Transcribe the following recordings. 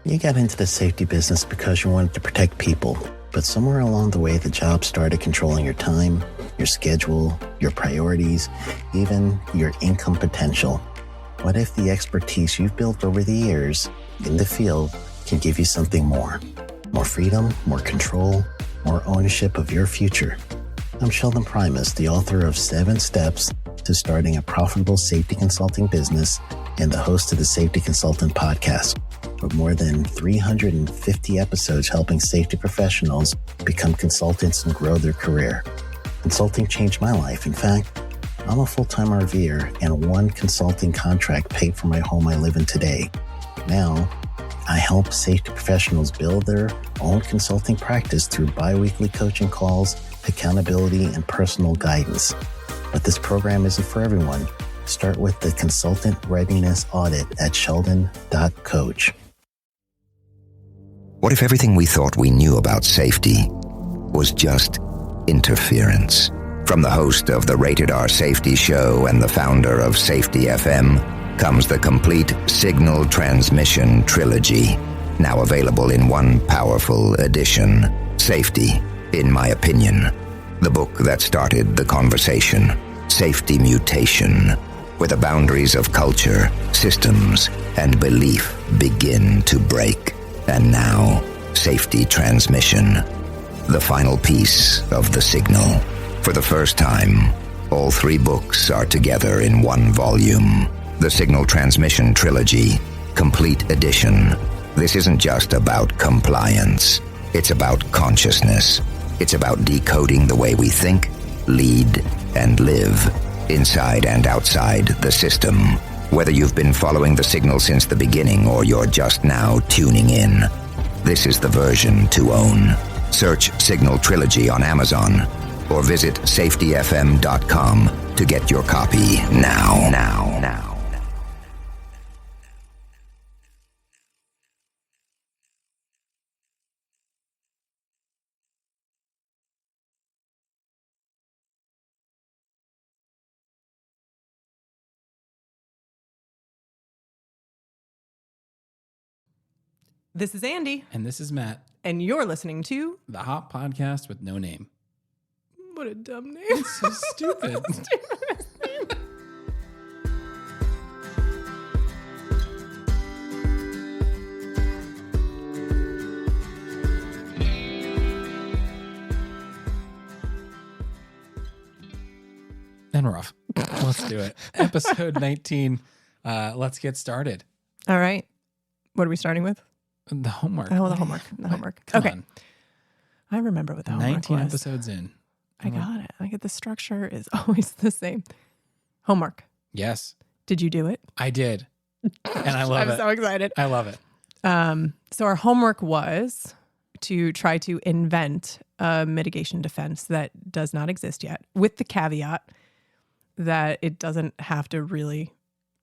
You got into the safety business because you wanted to protect people, but somewhere along the way, the job started controlling your time, your schedule, your priorities, even your income potential. What if the expertise you've built over the years in the field can give you something more? More freedom, more control, more ownership of your future. I'm Sheldon Primus, the author of 7 Steps to Starting a Profitable Safety Consulting Business and the host of the Safety Consultant Podcast, with more than 350 episodes helping safety professionals become consultants and grow their career. Consulting changed my life. In fact, I'm a full-time RVer, and one consulting contract paid for my home I live in today. Now, I help safety professionals build their own consulting practice through bi-weekly coaching calls, accountability, and personal guidance. But this program isn't for everyone. Start with the Consultant Readiness Audit at sheldon.coach. What if everything we thought we knew about safety was just interference? From the host of the Rated R Safety Show and the founder of Safety FM comes the complete Signal Transmission Trilogy, now available in one powerful edition. Safety, in my opinion, the book that started the conversation. Safety Mutation, where the boundaries of culture, systems, and belief begin to break. And now, Safety Transmission, the final piece of the signal. For the first time, all 3 books are together in one volume. The Signal Transmission Trilogy, Complete Edition. This isn't just about compliance. It's about consciousness. It's about decoding the way we think, lead, and live, inside and outside the system. Whether you've been following the signal since the beginning or you're just now tuning in, this is the version to own. Search Signal Trilogy on Amazon or visit safetyfm.com to get your copy now. This is Andy. And this is Matt. And you're listening to The Hot Podcast with no name. What a dumb name. It's so stupid. And we're off. Let's do it. Episode 19. Let's get started. All right. What are we starting with? The homework. Oh, the homework. The homework. Come okay. on. I remember what the homework 19 was. episodes in. I got it. I get the structure is always the same. Homework. Yes. Did you do it? I did. And I love it. I'm so excited. I love it. So our homework was to try to invent a mitigation defense that does not exist yet, with the caveat that it doesn't have to really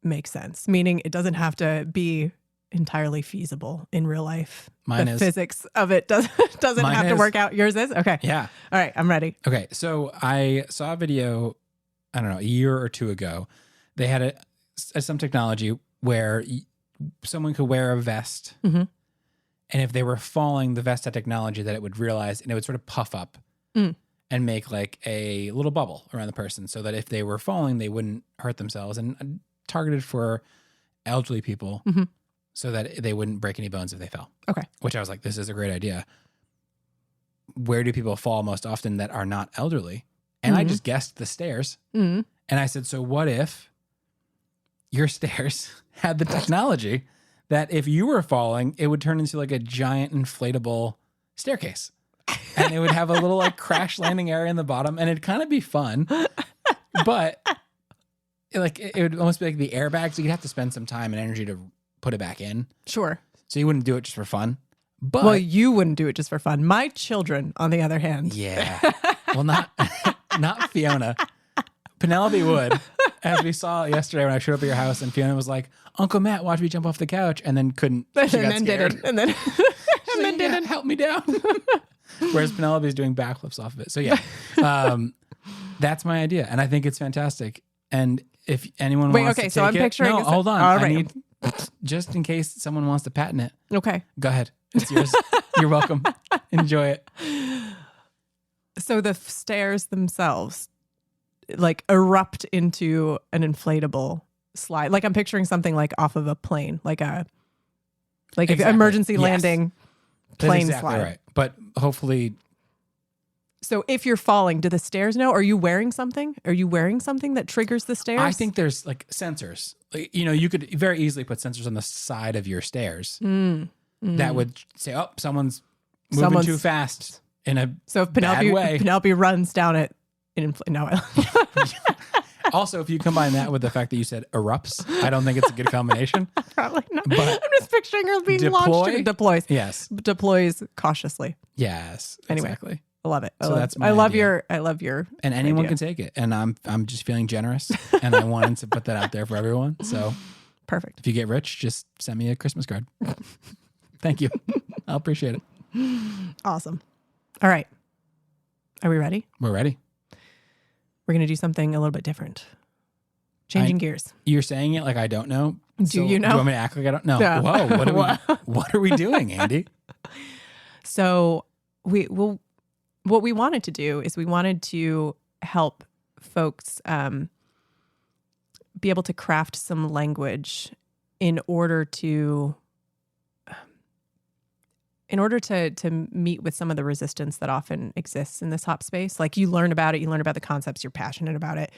make sense, meaning it doesn't have to be entirely feasible in real life. Mine the is. Physics of it doesn't have to work out. Yours is? Okay. Yeah. All right. I'm ready. Okay. So I saw a video, I don't know, a year or 2 ago. They had some technology where someone could wear a vest. Mm-hmm. And if they were falling, the vest had technology that it would realize, and it would sort of puff up and make like a little bubble around the person so that if they were falling, they wouldn't hurt themselves, and targeted for elderly people so that they wouldn't break any bones if they fell. Okay. Which I was like, this is a great idea. Where do people fall most often that are not elderly? And I just guessed the stairs. And I said, so what if your stairs had the technology that if you were falling, it would turn into like a giant inflatable staircase. And it would have a little like crash landing area in the bottom, and it'd kind of be fun. But it would almost be like the airbags. So you'd have to spend some time and energy to put it back in. Sure. So you wouldn't do it just for fun. But well, you wouldn't do it just for fun. My children, on the other hand. Yeah. Well, not Fiona. Penelope would, as we saw yesterday when I showed up at your house, and Fiona was like, "Uncle Matt, watch me jump off the couch," and then couldn't. She got scared. Didn't. And then didn't help me down. Whereas Penelope's doing backflips off of it. So yeah, that's my idea, and I think it's fantastic. And if anyone wants to take so I'm it, picturing. no, hold on. All right. I need just in case someone wants to patent it. Okay. Go ahead. It's yours. You're welcome. Enjoy it. So the stairs themselves like erupt into an inflatable slide. Like I'm picturing something like off of a plane, like if Exactly. emergency Yes. landing That's plane exactly slide. right. But hopefully, So if you're falling, do the stairs know? Are you wearing something? Are you wearing something that triggers the stairs? I think there's like sensors. Like, you could very easily put sensors on the side of your stairs that would say, "Oh, someone's moving too fast in a So if bad way." Penelope runs down it, Also, if you combine that with the fact that you said erupts, I don't think it's a good combination. probably not. But I'm just picturing her being launched. Deploys. Yes. Deploys cautiously. Yes. Anyway. Exactly. I love it. So that's my I love idea. your And anyone idea. can take it. And I'm just feeling generous, and I wanted to put that out there for everyone. So Perfect. if you get rich, just send me a Christmas card. Thank you. I'll appreciate it. Awesome. All right. Are we ready? We're ready. We're going to do something a little bit different. Changing gears. You're saying it like I don't know. Do you know? Do you want me to act like I don't know? Yeah. Whoa. What are we doing, Andy? So what we wanted to do is we wanted to help folks be able to craft some language in order to meet with some of the resistance that often exists in this HOP space. Like you learn about it, you learn about the concepts, you're passionate about it,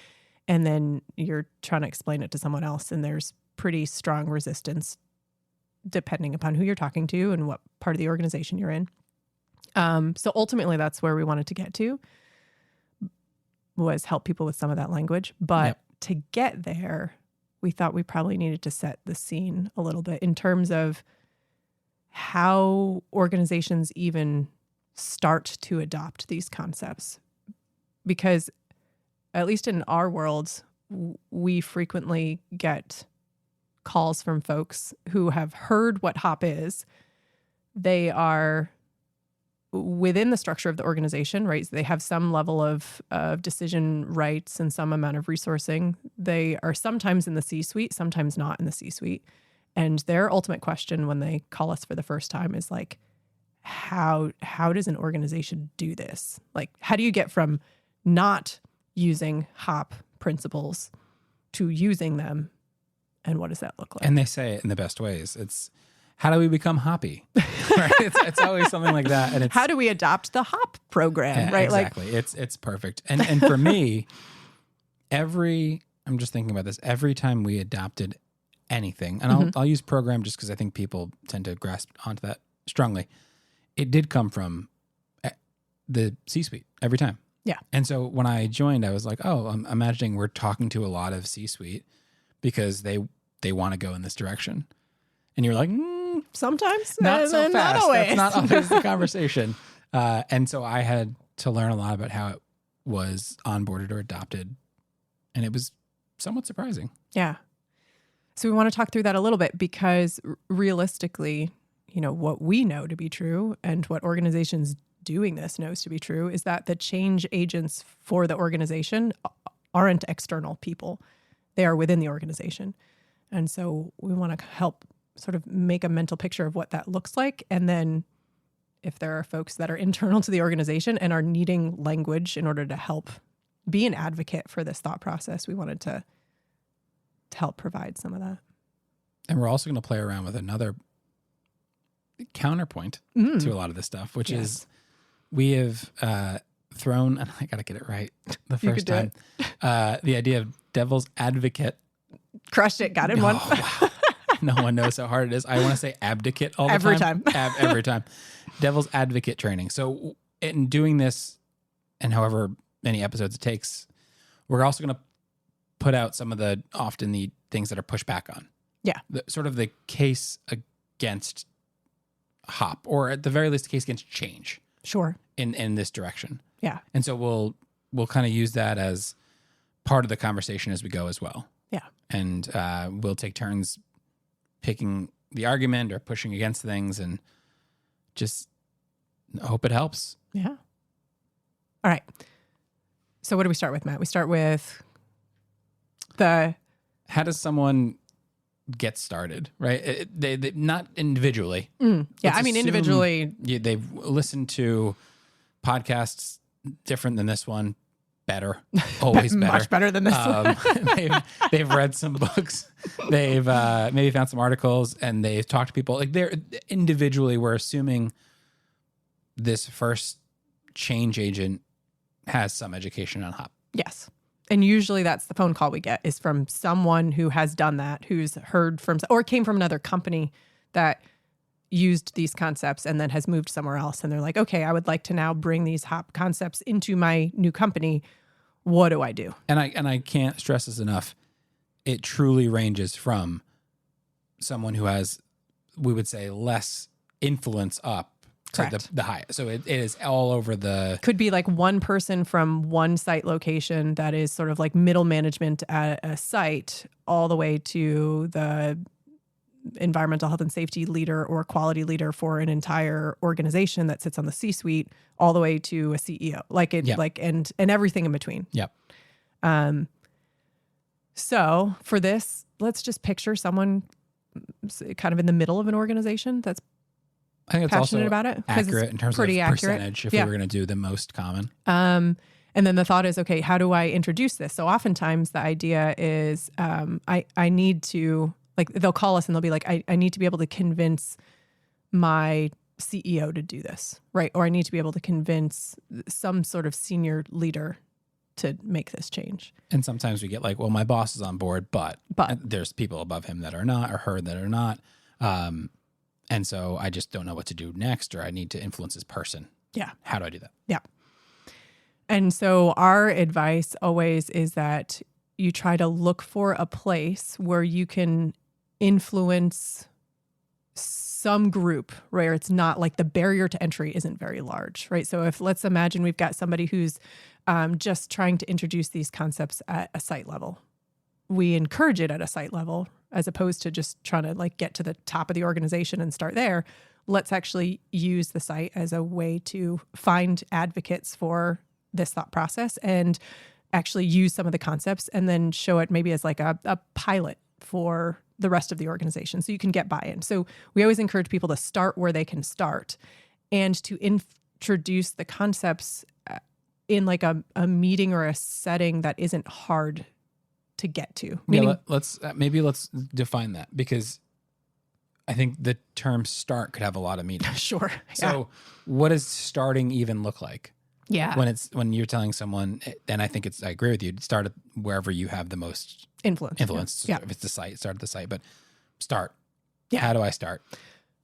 and then you're trying to explain it to someone else, and there's pretty strong resistance depending upon who you're talking to and what part of the organization you're in. So ultimately that's where we wanted to get to, was help people with some of that language. But to get there, we thought we probably needed to set the scene a little bit in terms of how organizations even start to adopt these concepts. Because at least in our worlds, we frequently get calls from folks who have heard what HOP is. They are within the structure of the organization, right? They have some level of decision rights and some amount of resourcing. They are sometimes in the C-suite, sometimes not in the C-suite. And their ultimate question when they call us for the first time is like, how does an organization do this? Like, how do you get from not using HOP principles to using them? And what does that look like? And they say it in the best ways. It's, how do we become hoppy? Right? It's always something like that. And it's, how do we adopt the HOP program? yeah, right? Exactly. It's perfect. And for me, I'm just thinking about this, every time we adopted anything, and I'll use program just because I think people tend to grasp onto that strongly. It did come from the C-suite every time. Yeah. And so when I joined, I was like, oh, I'm imagining we're talking to a lot of C-suite because they want to go in this direction. And you're like, sometimes not so fast. Not always. That's not always the conversation. And so I had to learn a lot about how it was onboarded or adopted. And it was somewhat surprising. Yeah. So we want to talk through that a little bit because realistically, what we know to be true and what organizations doing this knows to be true is that the change agents for the organization aren't external people. They are within the organization. And so we want to help sort of make a mental picture of what that looks like. And then if there are folks that are internal to the organization and are needing language in order to help be an advocate for this thought process, we wanted to help provide some of that. And we're also going to play around with another counterpoint to a lot of this stuff, which is we have thrown, and I got to get it right the first time, the idea of devil's advocate. Crushed it, got it one. Wow. No one knows how hard it is. I want to say abdicate all the Every time. Every time. Devil's advocate training. So in doing this, and however many episodes it takes, we're also going to put out some of the things that are pushed back on. Yeah. Sort of the case against HOP, or at the very least, the case against change. Sure. In this direction. Yeah. And so we'll kind of use that as part of the conversation as we go as well. Yeah. And we'll take turns picking the argument or pushing against things, and just hope it helps. Yeah. All right. So what do we start with, Matt? We start with how does someone get started, right? They not individually. Yeah, Let's I mean, assume individually. they've listened to podcasts different than this one. Better, always better. Much better than this one. They've read some books. They've maybe found some articles, and they've talked to people. Like they're individually, we're assuming this first change agent has some education on hop. Yes. And usually that's the phone call we get is from someone who has done that, who's heard from, or came from another company that used these concepts and then has moved somewhere else. And they're like, okay, I would like to now bring these hop concepts into my new company. What do I do? And I can't stress this enough. It truly ranges from someone who has, we would say, less influence up to the highest. So it is all over the... Could be like one person from one site location that is sort of like middle management at a site all the way to the environmental health and safety leader or quality leader for an entire organization that sits on the C-suite, all the way to a CEO, and everything in between. Yep. So for this, let's just picture someone kind of in the middle of an organization that's I think it's passionate also about it. accurate in terms of pretty accurate. percentage if we were going to do the most common. And then the thought is, okay, how do I introduce this? So oftentimes the idea is I need to, like, they'll call us and they'll be like, I need to be able to convince my CEO to do this, right? Or I need to be able to convince some sort of senior leader to make this change. And sometimes we get like, well, my boss is on board, but there's people above him that are not, or her that are not. And so I just don't know what to do next, or I need to influence this person. Yeah. How do I do that? Yeah. And so our advice always is that you try to look for a place where you can influence some group where it's not like the barrier to entry isn't very large, right? So if let's imagine we've got somebody who's just trying to introduce these concepts at a site level. We encourage it at a site level as opposed to just trying to like get to the top of the organization and start there. Let's actually use the site as a way to find advocates for this thought process and actually use some of the concepts and then show it maybe as like a pilot for the rest of the organization so you can get buy-in. So we always encourage people to start where they can start and to introduce the concepts in like a meeting or a setting that isn't hard to get to. Meaning, let's define that, because I think the term start could have a lot of meaning. Sure. So what does starting even look like? Yeah. When you're telling someone, then I think I agree with you, start at wherever you have the most influence. Yeah. If it's the site, start at the site, but start. Yeah. How do I start?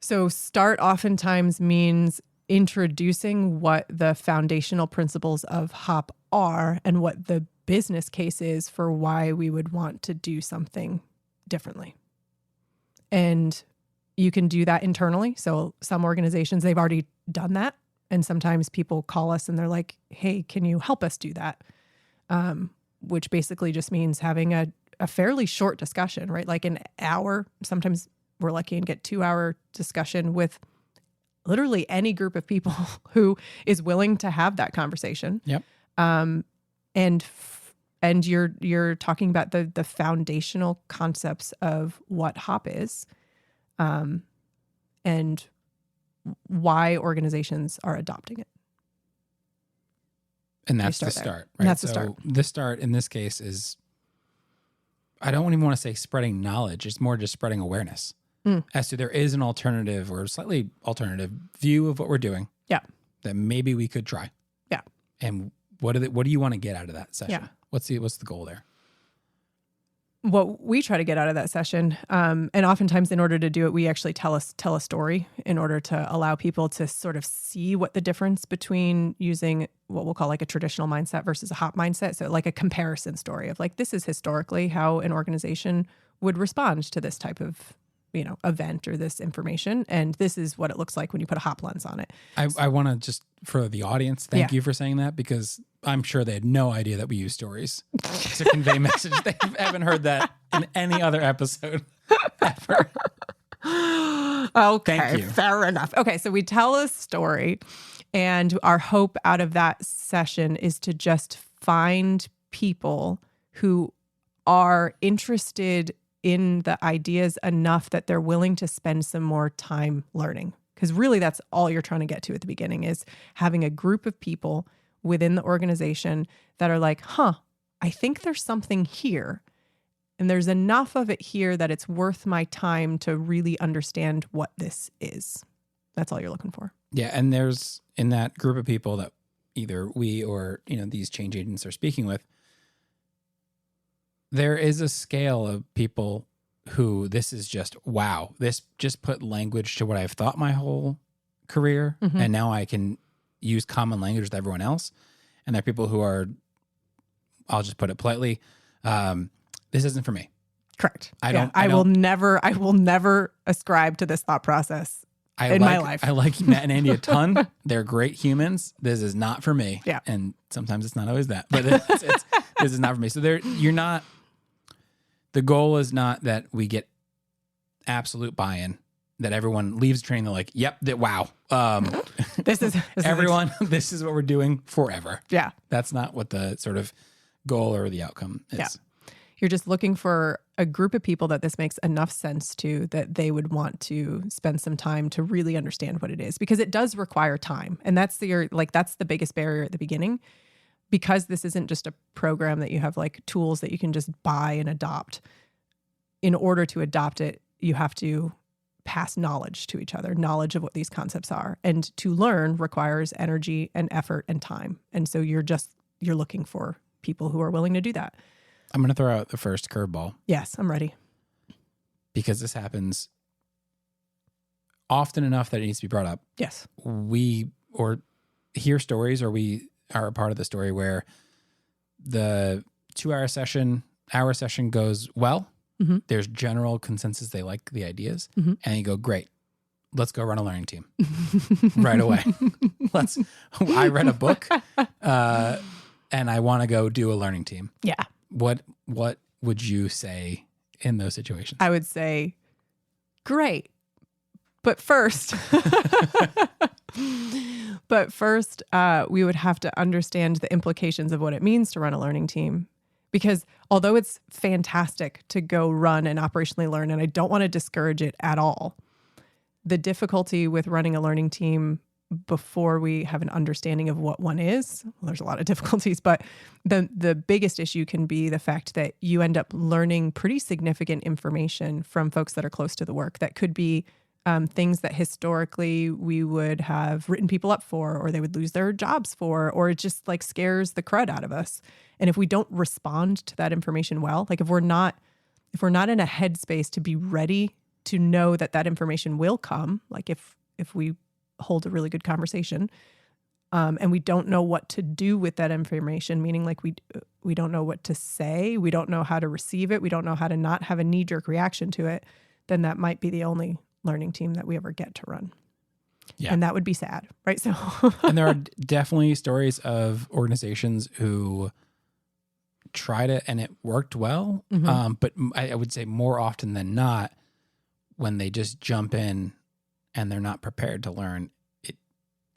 So start oftentimes means introducing what the foundational principles of HOP are and what the business case is for why we would want to do something differently. And you can do that internally. So some organizations, they've already done that. And sometimes people call us and they're like, hey, can you help us do that? Which basically just means having a fairly short discussion, right? Like an hour. Sometimes we're lucky and get 2-hour discussion with literally any group of people who is willing to have that conversation. Yep. And you're talking about the foundational concepts of what HOP is, and why organizations are adopting it. And that's the start, right? And that's the start. The start in this case is, I don't even want to say spreading knowledge. It's more just spreading awareness as to there is an alternative or slightly alternative view of what we're doing. Yeah. That maybe we could try. Yeah. And what do you want to get out of that session? Yeah. What's the goal there? What we try to get out of that session, and oftentimes in order to do it, we actually tell a story in order to allow people to sort of see what the difference between using what we'll call like a traditional mindset versus a HOP mindset. So like a comparison story of like, this is historically how an organization would respond to this type of event or this information. And this is what it looks like when you put a HOP lens on it. I want to just, for the audience, thank you for saying that, because I'm sure they had no idea that we use stories to convey messages. They haven't heard that in any other episode ever. Okay, Thank you. Fair enough. Okay, so we tell a story, and our hope out of that session is to just find people who are interested in the ideas enough that they're willing to spend some more time learning. Because really that's all you're trying to get to at the beginning, is having a group of people within the organization that are like, I think there's something here. And there's enough of it here that it's worth my time to really understand what this is. That's all you're looking for. Yeah. And there's in that group of people that either we or, these change agents are speaking with, there is a scale of people who this is just, wow, this just put language to what I've thought my whole career. Mm-hmm. And now I can use common language with everyone else. And there are people who are, I'll just put it politely, this isn't for me. Correct. I will never ascribe to this thought process my life. I like Matt and Andy a ton. They're great humans. This is not for me. Yeah. And sometimes it's not always that, but this is not for me. So the goal is not that we get absolute buy-in, that everyone leaves training. They're like, yep, wow. This is everyone, this is what we're doing forever. Yeah. That's not what the sort of goal or the outcome is. Yeah. You're just looking for a group of people that this makes enough sense to, that they would want to spend some time to really understand what it is, because it does require time. And that's the biggest barrier at the beginning, because this isn't just a program that you have like tools that you can just buy and adopt. In order to adopt it, you have to pass knowledge to each other, knowledge of what these concepts are. And to learn requires energy and effort and time. And so you're looking for people who are willing to do that. I'm going to throw out the first curveball. Yes, I'm ready. Because this happens often enough that it needs to be brought up. Yes. We hear stories, or we are a part of the story where the 2-hour session goes well. Mm-hmm. There's general consensus. They like the ideas. Mm-hmm. And you go, great, let's go run a learning team right away. I read a book and I want to go do a learning team. Yeah. What would you say in those situations? I would say, great. But first, we would have to understand the implications of what it means to run a learning team. Because although it's fantastic to go run and operationally learn, and I don't want to discourage it at all, the difficulty with running a learning team before we have an understanding of what one is, well, there's a lot of difficulties, but the biggest issue can be the fact that you end up learning pretty significant information from folks that are close to the work. That could be things that historically we would have written people up for, or they would lose their jobs for, or it just like scares the crud out of us. And if we don't respond to that information well, like if we're not in a headspace to be ready to know that information will come, like if we hold a really good conversation, and we don't know what to do with that information, meaning like we don't know what to say, we don't know how to receive it, we don't know how to not have a knee-jerk reaction to it, then that might be the only learning team that we ever get to run. Yeah. And that would be sad, right? So and there are definitely stories of organizations who tried it and it worked well. Mm-hmm. But I would say more often than not, when they just jump in and they're not prepared to learn, it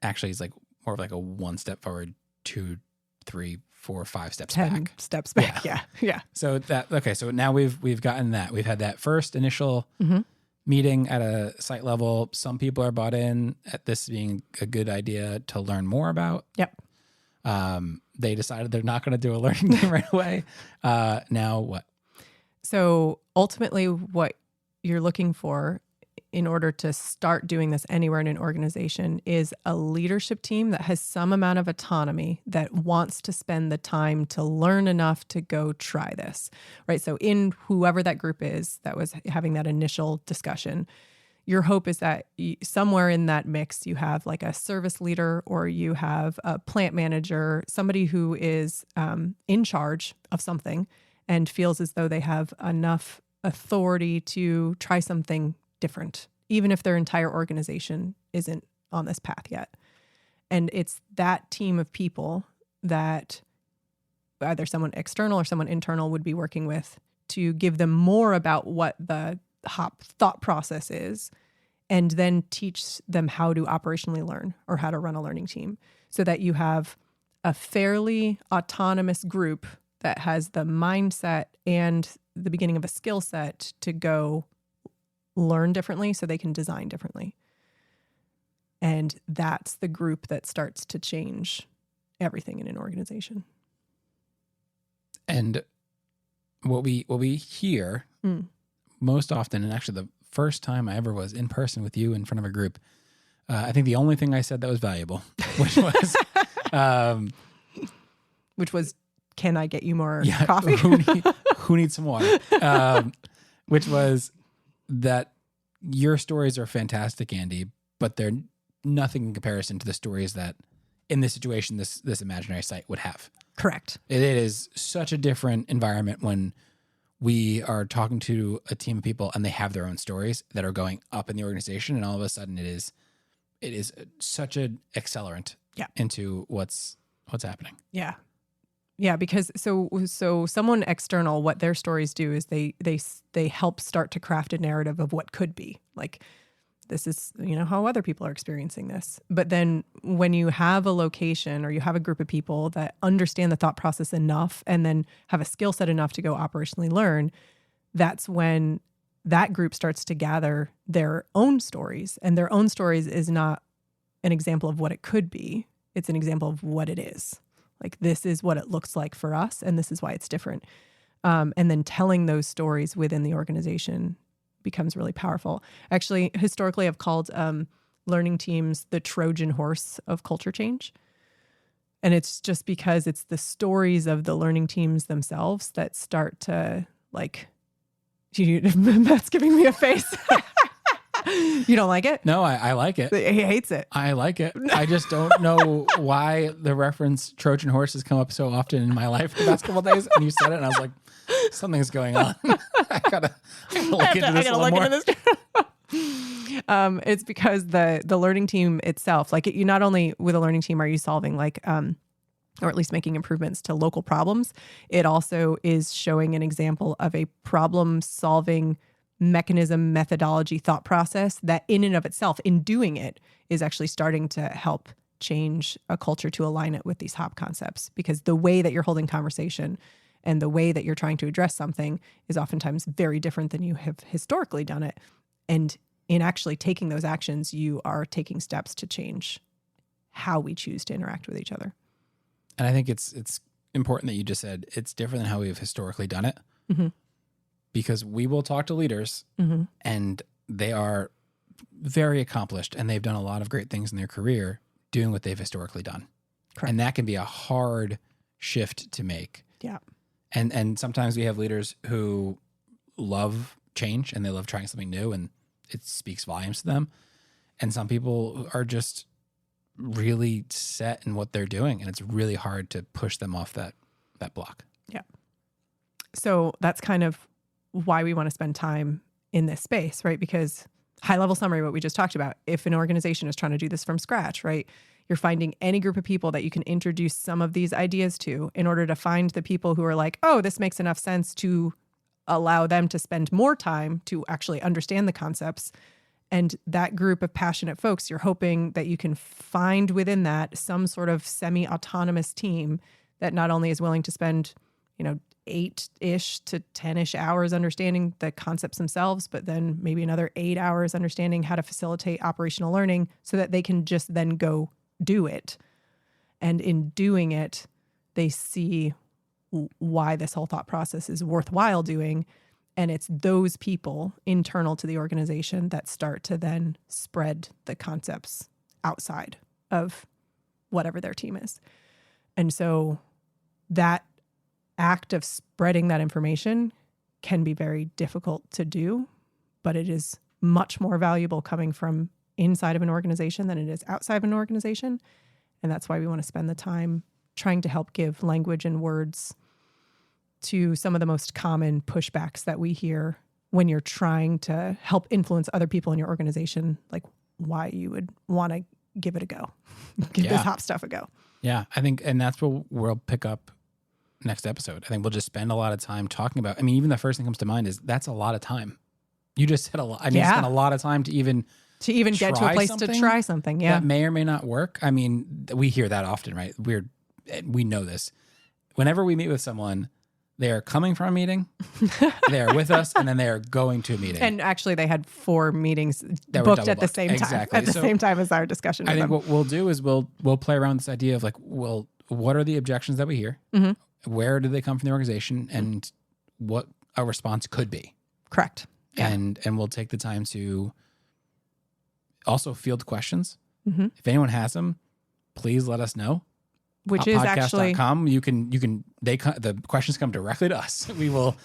actually is like more of like a 1 step forward, 2, 3, 4, 5 steps 10 back. Steps back. Yeah. So so now we've gotten that. We've had that first initial mm-hmm. meeting at a site level. Some people are bought in at this being a good idea to learn more about. Yep. They decided they're not going to do a learning team right away. Now what? So ultimately what you're looking for in order to start doing this anywhere in an organization is a leadership team that has some amount of autonomy, that wants to spend the time to learn enough to go try this, right? So in whoever that group is that was having that initial discussion, your hope is that somewhere in that mix, you have like a service leader, or you have a plant manager, somebody who is in charge of something and feels as though they have enough authority to try something different, even if their entire organization isn't on this path yet. And it's that team of people that either someone external or someone internal would be working with to give them more about what the HOP thought process is, and then teach them how to operationally learn or how to run a learning team, so that you have a fairly autonomous group that has the mindset and the beginning of a skill set to go learn differently so they can design differently. And that's the group that starts to change everything in an organization. And what we hear most often, and actually the first time I ever was in person with you in front of a group, I think the only thing I said that was valuable, which was, can I get you more coffee? Who needs some water? Which was that your stories are fantastic, Andy, but they're nothing in comparison to the stories that in this situation, this imaginary site would have. Correct. It is such a different environment when we are talking to a team of people and they have their own stories that are going up in the organization, and all of a sudden it is such an accelerant into what's happening. Yeah. Yeah, because so someone external, what their stories do is they help start to craft a narrative of what could be. Like, this is, how other people are experiencing this. But then when you have a location or you have a group of people that understand the thought process enough and then have a skill set enough to go operationally learn, that's when that group starts to gather their own stories. And their own stories is not an example of what it could be. It's an example of what it is. Like, this is what it looks like for us, and this is why it's different. And then telling those stories within the organization becomes really powerful. Actually, historically, I've called learning teams the Trojan horse of culture change. And it's just because it's the stories of the learning teams themselves that start to, like, Matt's giving me a face. You don't like it? No, I like it. He hates it. I like it. I just don't know why the reference Trojan horse has come up so often in my life the past couple of days. And you said it, and I was like, something's going on. I gotta look into this a little more. It's because the learning team itself, like, you not only with a learning team are you solving or at least making improvements to local problems, it also is showing an example of a problem solving mechanism, methodology, thought process that in and of itself, in doing it, is actually starting to help change a culture to align it with these HOP concepts. Because the way that you're holding conversation and the way that you're trying to address something is oftentimes very different than you have historically done it. And in actually taking those actions, you are taking steps to change how we choose to interact with each other. And I think it's important that you just said it's different than how we've historically done it. Mm-hmm. Because we will talk to leaders and they are very accomplished and they've done a lot of great things in their career doing what they've historically done. Correct. And that can be a hard shift to make. Yeah. And sometimes we have leaders who love change and they love trying something new and it speaks volumes to them. And some people are just really set in what they're doing and it's really hard to push them off that block. Yeah. So that's kind of why we want to spend time in this space, right? Because high level summary, what we just talked about, if an organization is trying to do this from scratch, right? You're finding any group of people that you can introduce some of these ideas to in order to find the people who are like, oh, this makes enough sense to allow them to spend more time to actually understand the concepts. And that group of passionate folks, you're hoping that you can find within that some sort of semi-autonomous team that not only is willing to spend, 8-ish to 10-ish hours understanding the concepts themselves, but then maybe another 8 hours understanding how to facilitate operational learning so that they can just then go do it. And in doing it, they see why this whole thought process is worthwhile doing. And it's those people internal to the organization that start to then spread the concepts outside of whatever their team is. And so that act of spreading that information can be very difficult to do, but it is much more valuable coming from inside of an organization than it is outside of an organization. And that's why we want to spend the time trying to help give language and words to some of the most common pushbacks that we hear when you're trying to help influence other people in your organization, like why you would want to give it a go, give this HOP stuff a go. Yeah, I think, and that's what we'll pick up next episode. I think we'll just spend a lot of time talking about, even the first thing that comes to mind is that's a lot of time. You just said a lot. Spend a lot of time to even get to a place to try something. Yeah. That may or may not work. We hear that often, right? We know this. Whenever we meet with someone, They are coming from a meeting, they are with us, and then they are going to a meeting. And actually, they had 4 meetings That were booked at the same time. Exactly. At the same time as our discussion. I with think them. what we'll do is we'll play around with this idea of like, well, what are the objections that we hear? Where do they come from the organization, and what a response could be? Correct. Yeah. And we'll take the time to also field questions. If anyone has them, please let us know. Which is actually podcast.com. The questions come directly to us. We will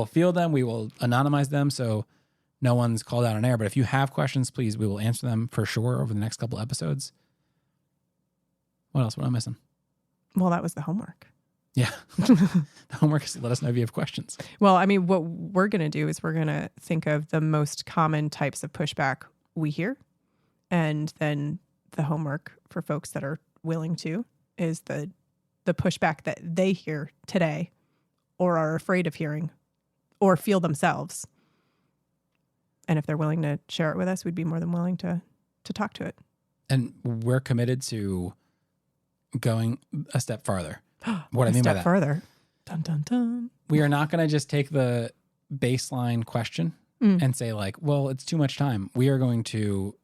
field them. We will anonymize them so no one's called out on air. But if you have questions, please, we will answer them for sure over the next couple episodes. What else? What am I missing? Well, that was the homework. Yeah. The homework is let us know if you have questions. Well, I mean, what we're going to do is we're going to think of the most common types of pushback we hear. And then the homework for folks that are willing to is the pushback that they hear today or are afraid of hearing or feel themselves. And if they're willing to share it with us, we'd be more than willing to talk to it. And we're committed to going a step farther. What I mean by that. Further. Dun, dun, dun. We are not going to just take the baseline question and say like, well, it's too much time. We are going to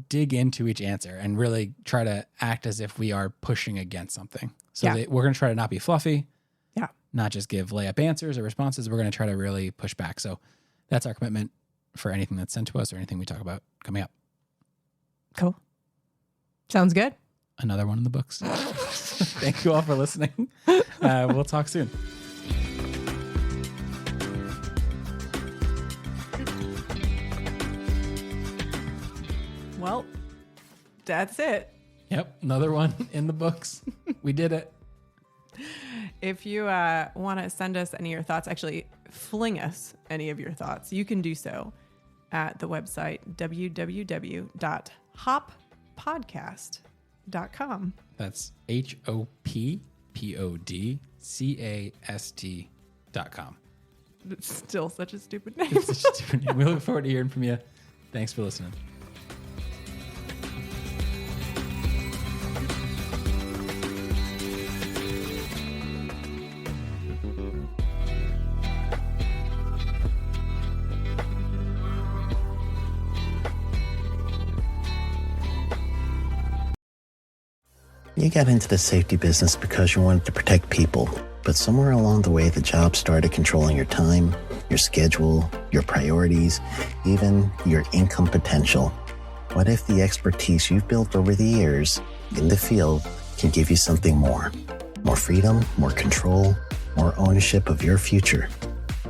dig into each answer and really try to act as if we are pushing against something. So we're going to try to not be fluffy. Yeah. Not just give layup answers or responses. We're going to try to really push back. So that's our commitment for anything that's sent to us or anything we talk about coming up. Cool. Sounds good. Another one in the books. Thank you all for listening. We'll talk soon. Well, that's it. Yep. Another one in the books. We did it. If you want to send us any of your thoughts, actually fling us any of your thoughts, you can do so at the website www.hoppodcast.com. That's HOPPODCAST.com. It's still such a stupid name. It's such a stupid name. We look forward to hearing from you. Thanks for listening. You got into the safety business because you wanted to protect people, but somewhere along the way, the job started controlling your time, your schedule, your priorities, even your income potential. What if the expertise you've built over the years in the field can give you something more? More freedom, more control, more ownership of your future.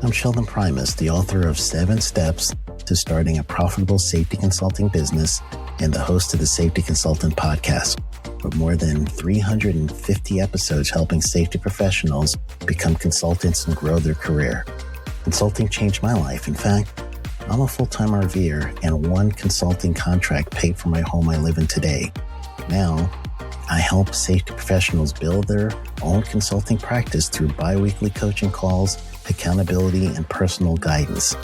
I'm Sheldon Primus, the author of 7 Steps to Starting a Profitable Safety Consulting Business and the host of the Safety Consultant Podcast, with more than 350 episodes helping safety professionals become consultants and grow their career. Consulting changed my life. In fact, I'm a full-time RVer, and 1 consulting contract paid for my home I live in today. Now, I help safety professionals build their own consulting practice through bi-weekly coaching calls, accountability, and personal guidance.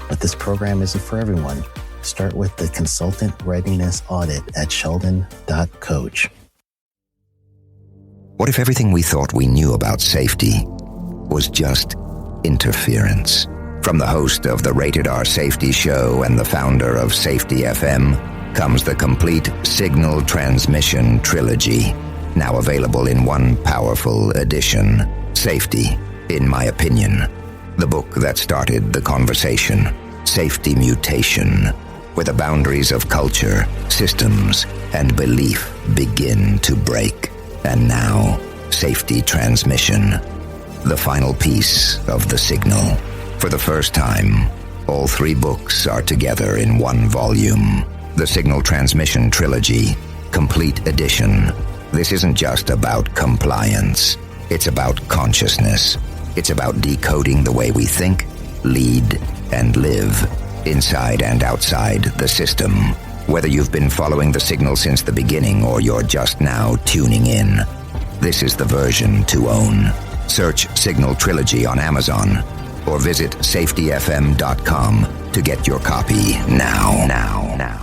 But this program isn't for everyone. Start with the Consultant Readiness Audit at sheldon.coach. What if everything we thought we knew about safety was just interference? From the host of the Rated R Safety Show and the founder of Safety FM comes the complete Signal Transmission Trilogy, now available in one powerful edition. Safety, in my opinion, the book that started the conversation. Safety Mutation, where the boundaries of culture, systems, and belief begin to break. And now, Safety Transmission, the final piece of the signal. For the first time, all 3 books are together in one volume. The Signal Transmission Trilogy, Complete Edition. This isn't just about compliance. It's about consciousness. It's about decoding the way we think, lead, and live, inside and outside the system. Whether you've been following the signal since the beginning or you're just now tuning in, this is the version to own. Search Signal Trilogy on Amazon or visit safetyfm.com to get your copy now.